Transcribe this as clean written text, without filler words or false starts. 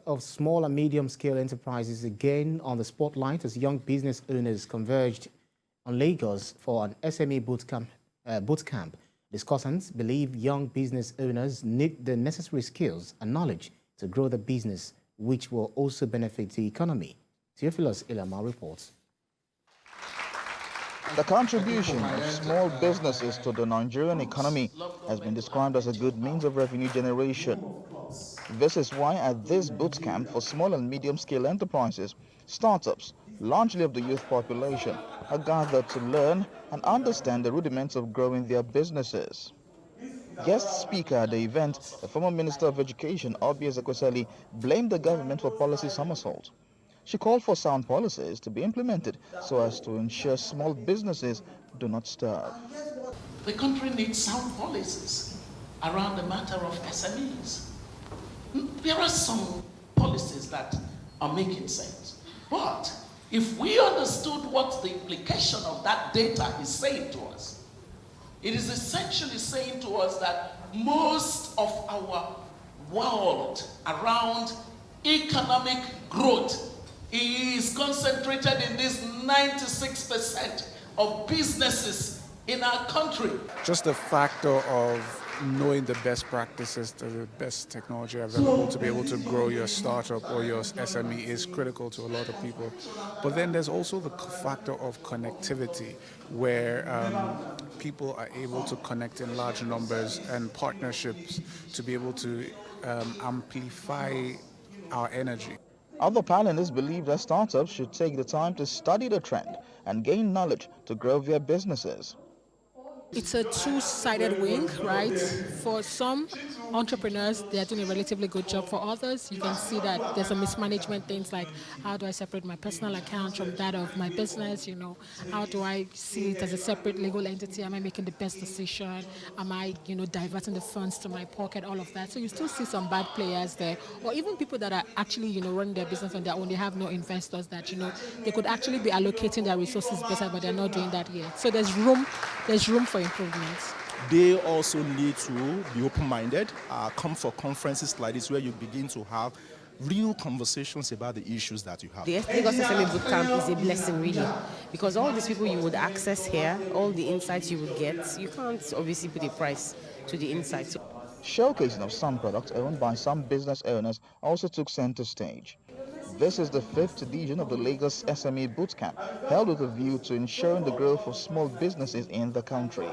of small and medium-scale enterprises again on the spotlight as young business owners converged on Lagos for an SME bootcamp. Discussants believe young business owners need the necessary skills and knowledge to grow the business, which will also benefit the economy. Theophilus Ilama reports. The contribution of small businesses to the Nigerian economy has been described as a good means of revenue generation. This is why at this bootcamp for small and medium-scale enterprises, startups, largely of the youth population, are gathered to learn and understand the rudiments of growing their businesses. Guest speaker at the event, the former Minister of Education, Obi Ezekwesili, blamed the government for policy somersault. She called for sound policies to be implemented so as to ensure small businesses do not starve. The country needs sound policies around the matter of SMEs. There are some policies that are making sense, but if we understood what the implication of that data is saying to us, it is essentially saying to us that most of our world around economic growth is concentrated in this 96% of businesses in our country. Just the factor of knowing the best practices, the best technology available to be able to grow your startup or your SME is critical to a lot of people. But then there's also the factor of connectivity, where people are able to connect in large numbers and partnerships to be able to amplify our energy. Other panelists believe that startups should take the time to study the trend and gain knowledge to grow their businesses. It's a two-sided wing, right? For some entrepreneurs, they're doing a relatively good job. For others, you can see that there's a mismanagement, things like, how do I separate my personal account from that of my business? You know, how do I see it as a separate legal entity? Am I making the best decision? Am I, diverting the funds to my pocket? All of that. So you still see some bad players there, or even people that are actually, running their business on their own. They have no investors that, they could actually be allocating their resources better, but they're not doing that yet. So there's room for improvements. They also need to be open-minded, come for conferences like this where you begin to have real conversations about the issues that you have. The Lagos SME Bootcamp is a blessing, really, because all these people you would access here, all the insights you would get, you can't obviously put a price to the insights. Showcasing of some products owned by some business owners also took center stage. This is the 5th edition of the Lagos SME Bootcamp, held with a view to ensuring the growth of small businesses in the country.